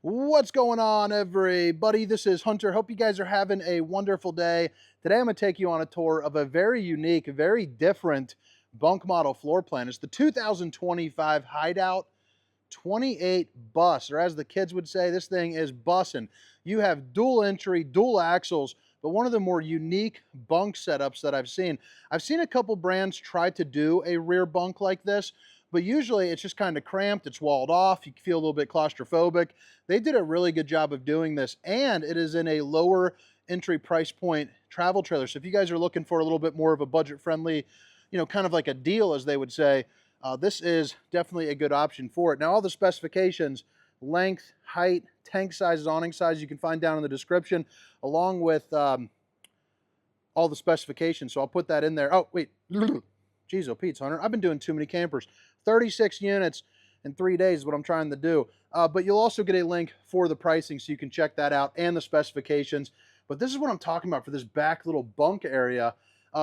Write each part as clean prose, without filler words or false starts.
What's going on, everybody? This is Hunter. Hope you guys are having a wonderful day. Today I'm going to take you on a tour of a very unique, very different bunk model floor plan. It's the 2025 Hideout 28BUS, or as the kids would say, this thing is bussin'. You have dual entry, dual axles, but one of the more unique bunk setups that I've seen. I've seen a couple brands try to do a rear bunk like this, but usually it's just kind of cramped, it's walled off, you feel a little bit claustrophobic. They did a really good job of doing this, and it is in a lower entry price point travel trailer. So if you guys are looking for a little bit more of a budget-friendly, kind of like a deal, as they would say, this is definitely a good option for it. Now, all the specifications, length, height, tank sizes, awning size, you can find down in the description, along with all the specifications. So I'll put that in there. Oh, wait. Jeez, oh, Pete's, Hunter. I've been doing too many campers. 36 units in 3 days is what I'm trying to do. But you'll also get a link for the pricing so you can check that out and the specifications. But this is what I'm talking about for this back little bunk area.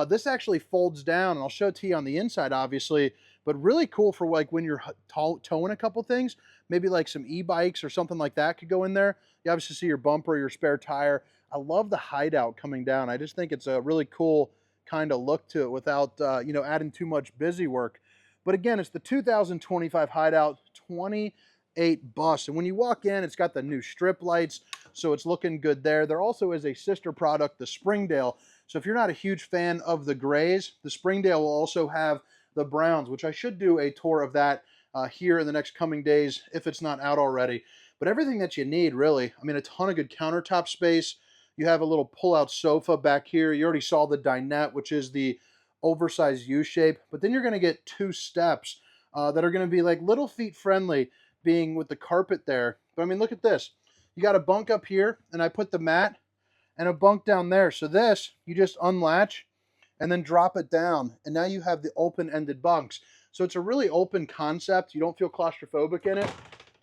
This actually folds down, and I'll show it to you on the inside, obviously, but really cool for like when you're towing a couple things, maybe like some e-bikes or something like that could go in there. You obviously see your bumper, your spare tire. I love the Hideout coming down. I just think it's a really cool kind of look to it without, adding too much busy work. But again, it's the 2025 Hideout 28BUS. And when you walk in, it's got the new strip lights, so it's looking good there. There also is a sister product, the Springdale. So if you're not a huge fan of the grays, the Springdale will also have the browns, which I should do a tour of that here in the next coming days if it's not out already. But everything that you need, really. I mean, a ton of good countertop space. You have a little pull-out sofa back here. You already saw the dinette, which is the oversized U-shape. But then you're going to get two steps that are going to be like little feet friendly, being with the carpet there. But I mean, look at this. You got a bunk up here, and I put the mat and a bunk down there. So this, you just unlatch and then drop it down. And now you have the open-ended bunks. So it's a really open concept. You don't feel claustrophobic in it,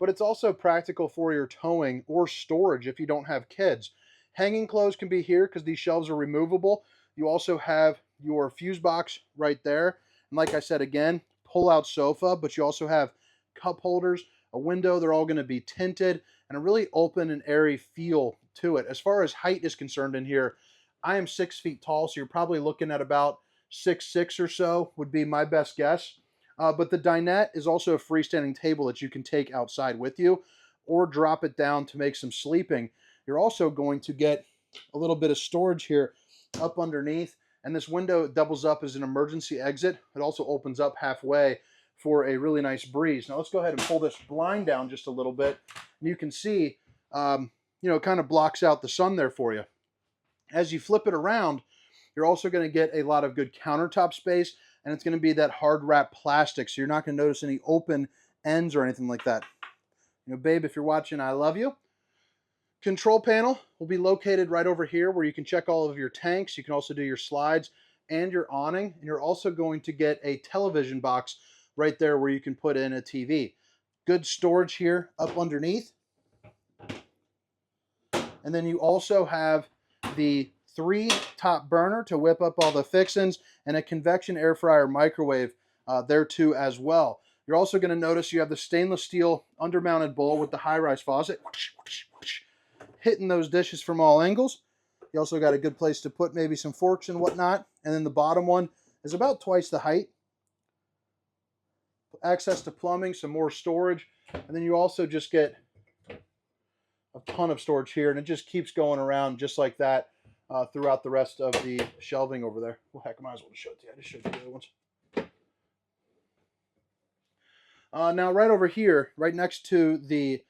but it's also practical for your towing or storage if you don't have kids. Hanging clothes can be here because these shelves are removable. You also have your fuse box right there. And like I said, again, pull-out sofa, but you also have cup holders, a window. They're all going to be tinted, and a really open and airy feel to it. As far as height is concerned in here, I am 6 feet tall, so you're probably looking at about 6'6" or so would be my best guess. But the dinette is also a freestanding table that you can take outside with you or drop it down to make some sleeping. You're also going to get a little bit of storage here up underneath, and this window doubles up as an emergency exit. It also opens up halfway for a really nice breeze. Now let's go ahead and pull this blind down just a little bit, and you can see, it kind of blocks out the sun there for you. As you flip it around, you're also going to get a lot of good countertop space, and it's going to be that hard wrap plastic, so you're not going to notice any open ends or anything like that. Babe, if you're watching, I love you. Control panel will be located right over here where you can check all of your tanks. You can also do your slides and your awning. And you're also going to get a television box right there where you can put in a TV. Good storage here up underneath. And then you also have the 3 top burner to whip up all the fixins and a convection air fryer microwave there too as well. You're also going to notice you have the stainless steel undermounted bowl with the high-rise faucet. Hitting those dishes from all angles. You also got a good place to put maybe some forks and whatnot. And then the bottom one is about twice the height. Access to plumbing, some more storage. And then you also just get a ton of storage here. And it just keeps going around just like that throughout the rest of the shelving over there. Well, heck, I might as well show it to you. I just showed you the other ones. Now, right over here, right next to the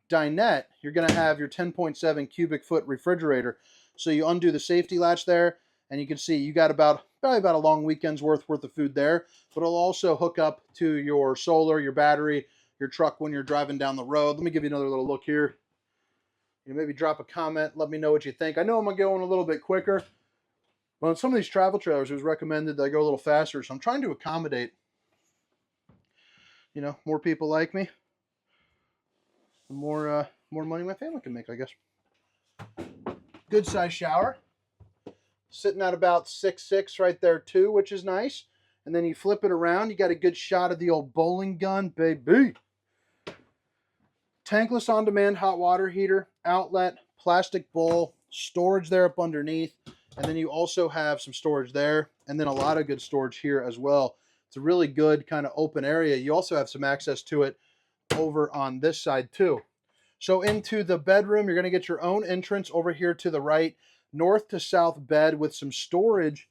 dinette, you're going to have your 10.7 cubic foot refrigerator. So you undo the safety latch there, and you can see you got probably about a long weekend's worth of food there. But it'll also hook up to your solar, your battery, your truck when you're driving down the road. Let me give you another little look here. Maybe drop a comment. Let me know what you think. I know I'm going a little bit quicker. But on some of these travel trailers, it was recommended that I go a little faster. So I'm trying to accommodate, more people like me. The more money my family can make, I guess. Good size shower. Sitting at about 6'6" right there too, which is nice. And then you flip it around, you got a good shot of the old bowling gun, baby. Tankless on-demand hot water heater, outlet, plastic bowl, storage there up underneath, and then you also have some storage there, and then a lot of good storage here as well. It's a really good kind of open area. You also have some access to it over on this side too. So into the bedroom, you're going to get your own entrance over here to the right, north to south bed with some storage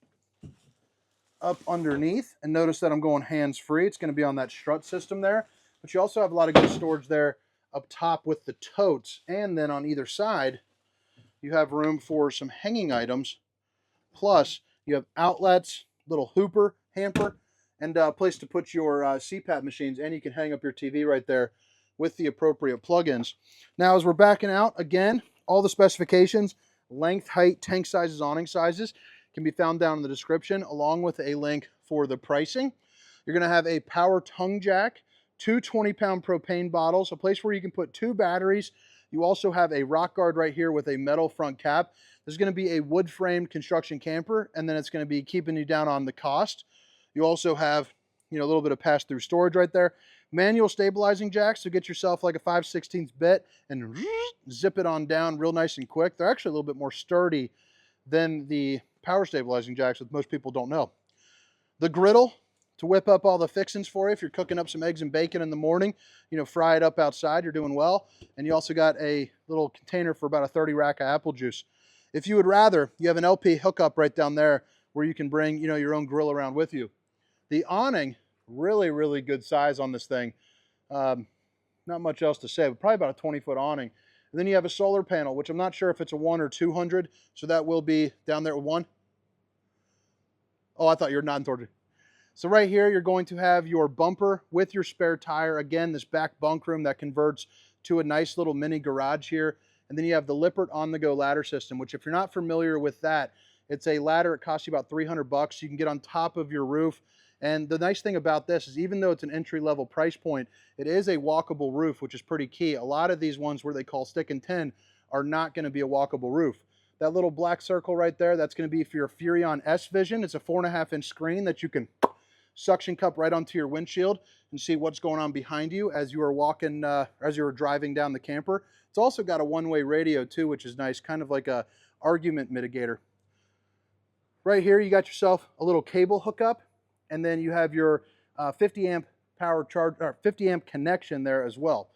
up underneath. And notice that I'm going hands-free. It's going to be on that strut system there. But you also have a lot of good storage there up top with the totes. And then on either side, you have room for some hanging items. Plus, you have outlets, little hooper, hamper, and a place to put your CPAP machines. And you can hang up your TV right there with the appropriate plugins. Now, as we're backing out, again, all the specifications, length, height, tank sizes, awning sizes, can be found down in the description, along with a link for the pricing. You're going to have a power tongue jack, two 20-pound propane bottles, a place where you can put 2 batteries. You also have a rock guard right here with a metal front cap. There's going to be a wood-framed construction camper, and then it's going to be keeping you down on the cost. You also have, a little bit of pass-through storage right there. Manual stabilizing jacks, so get yourself like a 5/16 bit and zip it on down real nice and quick. They're actually a little bit more sturdy than the power stabilizing jacks, that most people don't know. The griddle to whip up all the fixings for you if you're cooking up some eggs and bacon in the morning, fry it up outside, you're doing well. And you also got a little container for about a 30 rack of apple juice. If you would rather, you have an LP hookup right down there where you can bring, your own grill around with you. The awning, really, really good size on this thing. Not much else to say, but probably about a 20-foot awning. And then you have a solar panel, which I'm not sure if it's a 1 or 200, so that will be down there at 1. Oh, I thought you were nodding toward it. So right here, you're going to have your bumper with your spare tire. Again, this back bunk room that converts to a nice little mini garage here. And then you have the Lippert on-the-go ladder system, which if you're not familiar with that, it's a ladder. It costs you about $300. You can get on top of your roof. And the nice thing about this is even though it's an entry-level price point, it is a walkable roof, which is pretty key. A lot of these ones where they call stick and tin are not going to be a walkable roof. That little black circle right there, that's going to be for your Furrion S Vision. It's a 4.5-inch screen that you can suction cup right onto your windshield and see what's going on behind you as you are walking, as you are driving down the camper. It's also got a one-way radio too, which is nice, kind of like a argument mitigator. Right here, you got yourself a little cable hookup, and then you have your 50 amp power charge, or 50 amp connection there as well.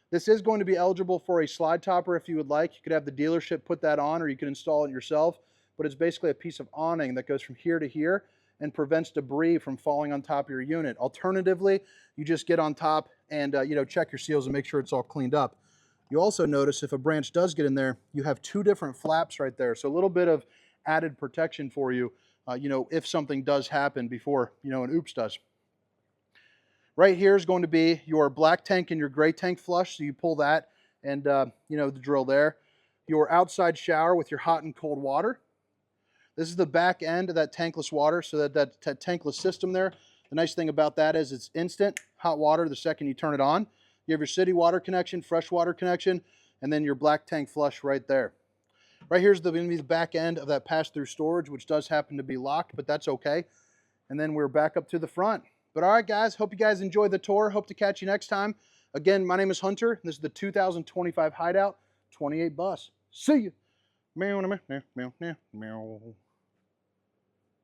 This is going to be eligible for a slide topper if you would like. You could have the dealership put that on, or you can install it yourself, but it's basically a piece of awning that goes from here to here and prevents debris from falling on top of your unit. Alternatively, you just get on top and check your seals and make sure it's all cleaned up. You also notice if a branch does get in there, you have 2 different flaps right there, so a little bit of added protection for you, if something does happen before, an oops does. Right here is going to be your black tank and your gray tank flush, so you pull that and, the drill there. Your outside shower with your hot and cold water. This is the back end of that tankless water, so that tankless system there. The nice thing about that is it's instant hot water the second you turn it on. You have your city water connection, fresh water connection, and then your black tank flush right there. Right here's going to be the back end of that pass-through storage, which does happen to be locked, but that's okay. And then we're back up to the front. But all right, guys, hope you guys enjoyed the tour. Hope to catch you next time. Again, my name is Hunter. This is the 2025 Hideout 28BUS. See you. Meow, meow, meow, meow, meow.